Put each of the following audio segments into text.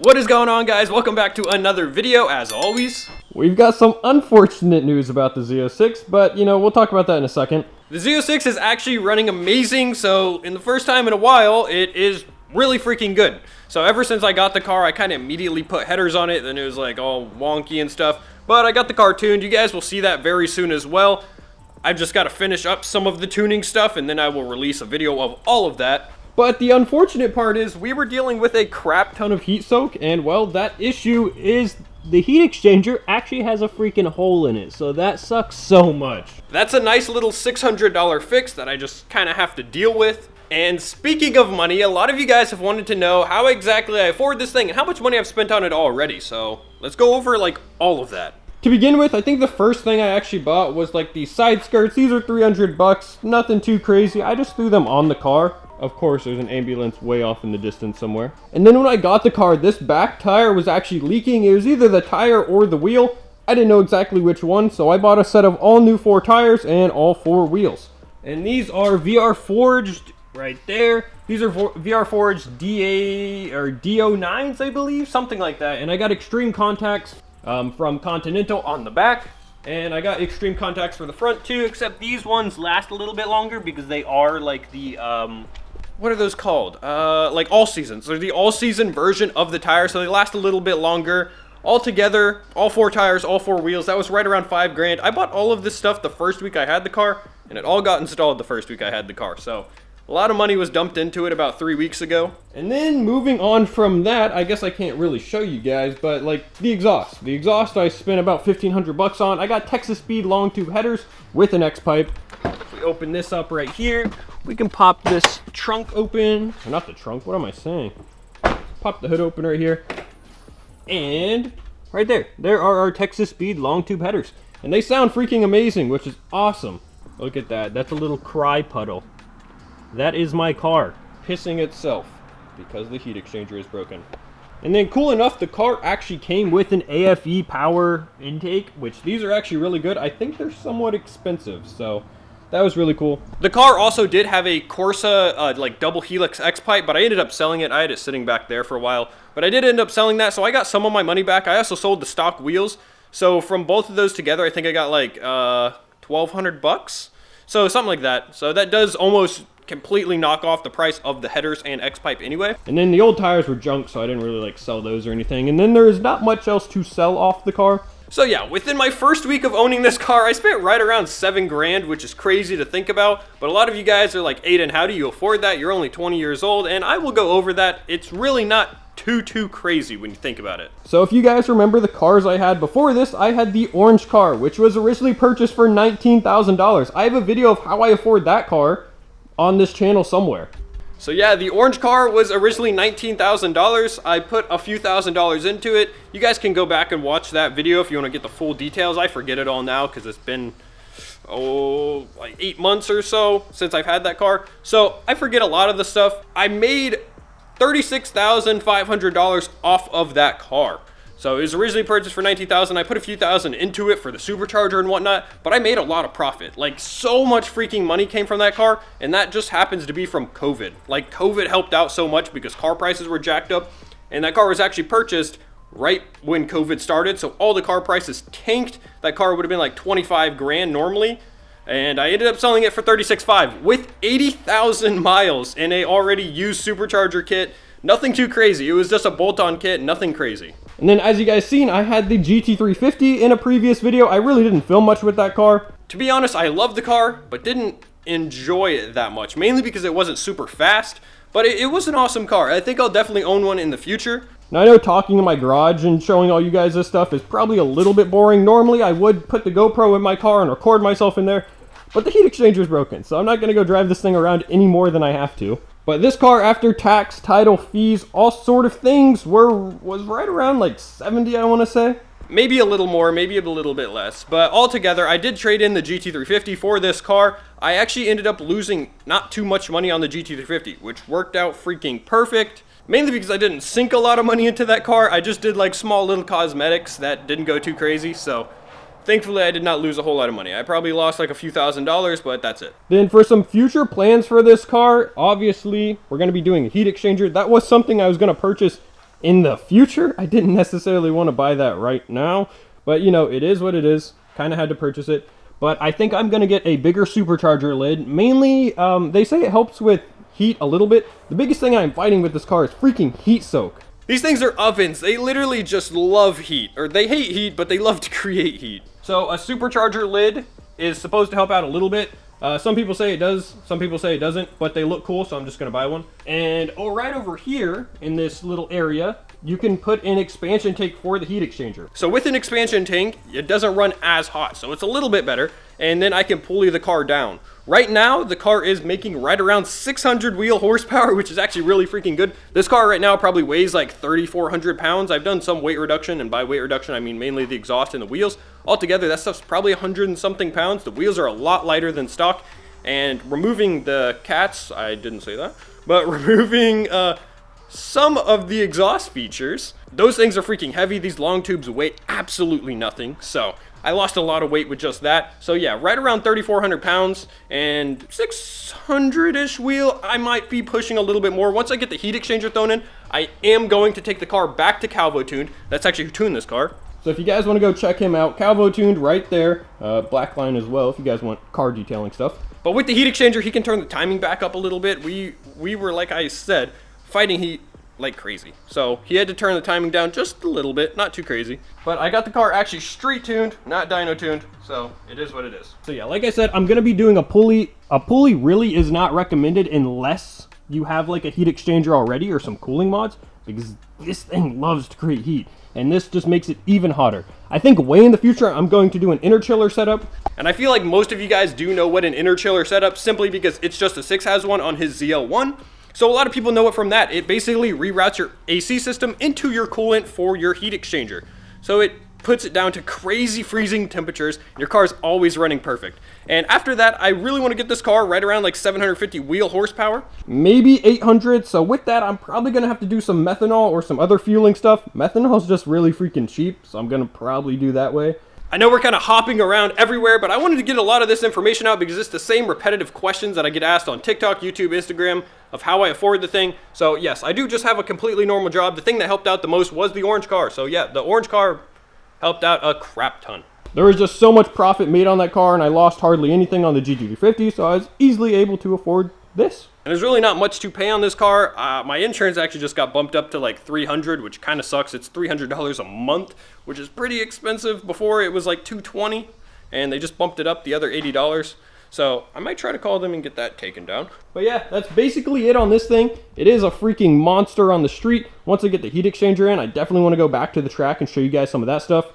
What is going on, guys? Welcome back to another video. As always, we've got some unfortunate news about the Z06, but we'll talk about that in a second. The Z06 is actually running amazing, so in the first time in a while, it is really freaking good. So ever since I got the car, I kind of immediately put headers on it, then it was like all wonky and stuff, but I got the car tuned. You guys will see that very soon as well. I've just got to finish up some of the tuning stuff, and then I will release a video of all of that. But the unfortunate part is we were dealing with a crap ton of heat soak, and well, that issue is the heat exchanger actually has a freaking hole in it, so that sucks so much. That's a nice little $600 fix that I just kind of have to deal with. And speaking of money, a lot of you guys have wanted to know how exactly I afford this thing and how much money I've spent on it already, so let's go over like all of that. To begin with, I think the first thing I actually bought was like the side skirts. These are 300 bucks, nothing too crazy. I just threw them on the car. Of course, there's an ambulance way off in the distance somewhere. And then when I got the car, this back tire was actually leaking. It was either the tire or the wheel. I didn't know exactly which one, so I bought a set of all new 4 tires and all 4 wheels. And these are VR Forged right there. These are VR Forged DA or DO9s, I believe, something like that. And I got extreme contacts from Continental on the back. And I got extreme contacts for the front too, except these ones last a little bit longer because they are like the what are those called? Like all seasons. They're the all season version of the tire, so they last a little bit longer. Altogether, all 4 tires, all 4 wheels, that was right around $5 grand. I bought all of this stuff the first week I had the car, and it all got installed the first week I had the car. So a lot of money was dumped into it about 3 weeks ago. And then moving on from that, I guess I can't really show you guys, but like the exhaust. The exhaust I spent about 1,500 bucks on. I got Texas Speed long tube headers with an X-pipe. If we open this up right here, we can pop this trunk open. Or not the trunk, what am I saying? Pop the hood open right here. And right there are our Texas Speed long tube headers. And they sound freaking amazing, which is awesome. Look at that, that's a little cry puddle. That is my car pissing itself because the heat exchanger is broken. And then cool enough, the car actually came with an AFE power intake, which these are actually really good. I think they're somewhat expensive, so that was really cool. The car also did have a Corsa like double helix X-pipe, but I ended up selling it. I had it sitting back there for a while, but I did end up selling that, so I got some of my money back. I also sold the stock wheels, so from both of those together, I think I got like 1,200 bucks, so something like that. So that does almost completely knock off the price of the headers and X-pipe anyway. And then the old tires were junk, so I didn't really like sell those or anything. And then there's not much else to sell off the car. So yeah, within my first week of owning this car, I spent right around $7 grand, which is crazy to think about. But a lot of you guys are like, Aiden, how do you afford that? You're only 20 years old, and I will go over that. It's really not too crazy when you think about it. So if you guys remember the cars I had before this, I had the orange car, which was originally purchased for $19,000. I have a video of how I afford that car on this channel somewhere. So yeah, the orange car was originally $19,000. I put a few $1,000s into it. You guys can go back and watch that video if you want to get the full details. I forget it all now because it's been, like 8 months or so since I've had that car. So I forget a lot of the stuff. I made $36,500 off of that car. So it was originally purchased for $19,000. I put a few thousand into it for the supercharger and whatnot, but I made a lot of profit. Like, so much freaking money came from that car, and that just happens to be from COVID. Like, COVID helped out so much because car prices were jacked up, and that car was actually purchased right when COVID started, so all the car prices tanked. That car would have been like 25 grand normally, and I ended up selling it for 36.5 with 80,000 miles in a already used supercharger kit. Nothing too crazy. It was just a bolt-on kit, nothing crazy. And then as you guys seen, I had the GT350 in a previous video. I really didn't film much with that car. To be honest, I loved the car, but didn't enjoy it that much, mainly because it wasn't super fast, but it was an awesome car. I think I'll definitely own one in the future. Now I know talking in my garage and showing all you guys this stuff is probably a little bit boring. Normally I would put the GoPro in my car and record myself in there, but the heat exchanger is broken, so I'm not going to go drive this thing around any more than I have to. But this car, after tax, title, fees, all sort of things, was right around like 70, I want to say. Maybe a little more, maybe a little bit less. But altogether, I did trade in the GT350 for this car. I actually ended up losing not too much money on the GT350, which worked out freaking perfect. Mainly because I didn't sink a lot of money into that car. I just did like small little cosmetics that didn't go too crazy, so thankfully, I did not lose a whole lot of money. I probably lost like a few $1,000s, but that's it. Then for some future plans for this car, obviously, we're going to be doing a heat exchanger. That was something I was going to purchase in the future. I didn't necessarily want to buy that right now, but you know, it is what it is. Kind of had to purchase it. But I think I'm going to get a bigger supercharger lid. Mainly, they say it helps with heat a little bit. The biggest thing I'm fighting with this car is freaking heat soak. These things are ovens. They literally just love heat. Or they hate heat, but they love to create heat. So a supercharger lid is supposed to help out a little bit. Some people say it does, some people say it doesn't, but they look cool, so I'm just going to buy one. And right over here in this little area, you can put an expansion tank for the heat exchanger. So with an expansion tank, it doesn't run as hot, so it's a little bit better. And then I can pulley the car down. Right now, the car is making right around 600 wheel horsepower, which is actually really freaking good. This car right now probably weighs like 3,400 pounds. I've done some weight reduction, and by weight reduction, I mean mainly the exhaust and the wheels. Altogether, that stuff's probably 100 and something pounds. The wheels are a lot lighter than stock, and removing the cats, I didn't say that, but removing some of the exhaust features, those things are freaking heavy. These long tubes weigh absolutely nothing, so I lost a lot of weight with just that. So yeah, right around 3,400 pounds and 600-ish wheel. I might be pushing a little bit more. Once I get the heat exchanger thrown in, I am going to take the car back to Calvo Tuned. That's actually who tuned this car. So if you guys want to go check him out, Calvo Tuned right there. Black line as well if you guys want car detailing stuff. But with the heat exchanger, he can turn the timing back up a little bit. We were, like I said, fighting heat like crazy. So he had to turn the timing down just a little bit, not too crazy. But I got the car actually street tuned, not dyno tuned, so it is what it is. So yeah, like I said, I'm going to be doing a pulley. A pulley really is not recommended unless you have like a heat exchanger already or some cooling mods, because this thing loves to create heat. And this just makes it even hotter. I think way in the future, I'm going to do an inner chiller setup. And I feel like most of you guys do know what an inner chiller setup, simply because it's just a 6 has one on his ZL1. So a lot of people know it from that. It basically reroutes your AC system into your coolant for your heat exchanger. So it puts it down to crazy freezing temperatures. Your car's always running perfect. And after that, I really want to get this car right around like 750 wheel horsepower. Maybe 800. So with that, I'm probably going to have to do some methanol or some other fueling stuff. Methanol is just really freaking cheap, so I'm going to probably do that way. I know we're kind of hopping around everywhere, but I wanted to get a lot of this information out because it's the same repetitive questions that I get asked on TikTok, YouTube, Instagram of how I afford the thing. So yes, I do just have a completely normal job. The thing that helped out the most was the orange car. So yeah, the orange car helped out a crap ton. There was just so much profit made on that car, and I lost hardly anything on the GT350, so I was easily able to afford this. And there's really not much to pay on this car. My insurance actually just got bumped up to like $300, which kind of sucks. It's $300 a month, which is pretty expensive. Before it was like $220, and they just bumped it up the other $80. So I might try to call them and get that taken down. But yeah, that's basically it on this thing. It is a freaking monster on the street. Once I get the heat exchanger in, I definitely want to go back to the track and show you guys some of that stuff.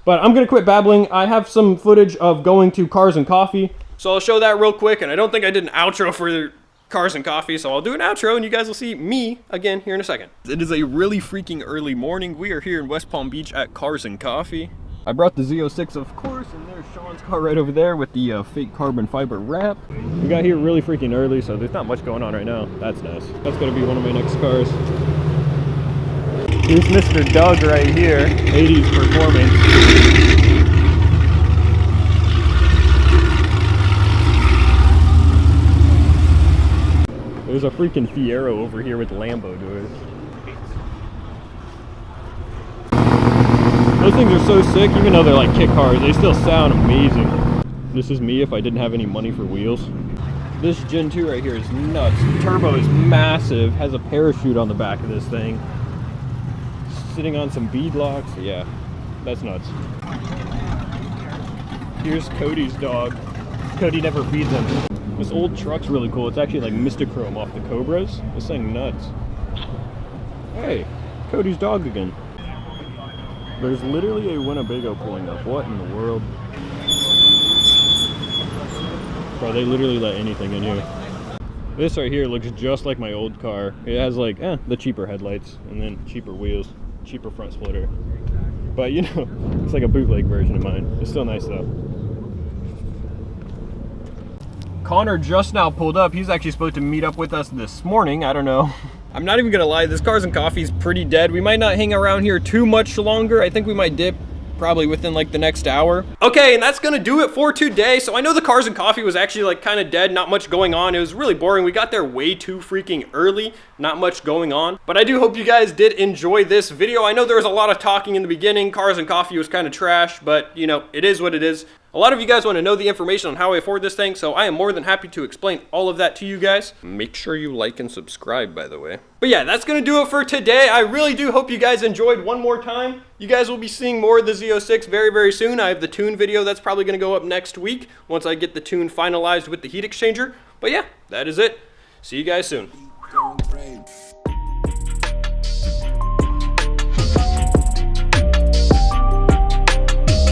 But I'm going to quit babbling. I have some footage of going to Cars and Coffee. So I'll show that real quick, and I don't think I did an outro for Cars and Coffee, so I'll do an outro and you guys will see me again here in a second. It is a really freaking early morning. We are here in West Palm Beach at Cars and Coffee. I brought the Z06, of course, and there's Sean's car right over there with the fake carbon fiber wrap. We got here really freaking early, so there's not much going on right now. That's nice. That's gonna be one of my next cars. Here's Mr. Doug right here, 80s performance. There's a freaking Fiero over here with Lambo doors. Those things are so sick, even though they're like kit cars, they still sound amazing. This is me if I didn't have any money for wheels. This Gen 2 right here is nuts. The turbo is massive, has a parachute on the back of this thing. Sitting on some bead locks, yeah, that's nuts. Here's Cody's dog. Cody never feeds him. This old truck's really cool. It's actually like Mistachrome off the Cobras. This thing nuts. Hey, Cody's dog again. There's literally a Winnebago pulling up. What in the world? Bro, they literally let anything in here. This right here looks just like my old car. It has like, the cheaper headlights and then cheaper wheels, cheaper front splitter. But you know, it's like a bootleg version of mine. It's still nice though. Connor just now pulled up. He's actually supposed to meet up with us this morning. I don't know. I'm not even gonna lie, this Cars and Coffee is pretty dead. We might not hang around here too much longer. I think we might dip probably within like the next hour. Okay, and that's gonna do it for today. So I know the Cars and Coffee was actually like kind of dead, not much going on. It was really boring. We got there way too freaking early, not much going on. But I do hope you guys did enjoy this video. I know there was a lot of talking in the beginning. Cars and Coffee was kind of trash, but you know, it is what it is. A lot of you guys want to know the information on how I afford this thing, so I am more than happy to explain all of that to you guys. Make sure you like and subscribe, by the way. But yeah, that's going to do it for today. I really do hope you guys enjoyed one more time. You guys will be seeing more of the Z06 very, very soon. I have the tune video that's probably going to go up next week once I get the tune finalized with the heat exchanger. But yeah, that is it. See you guys soon.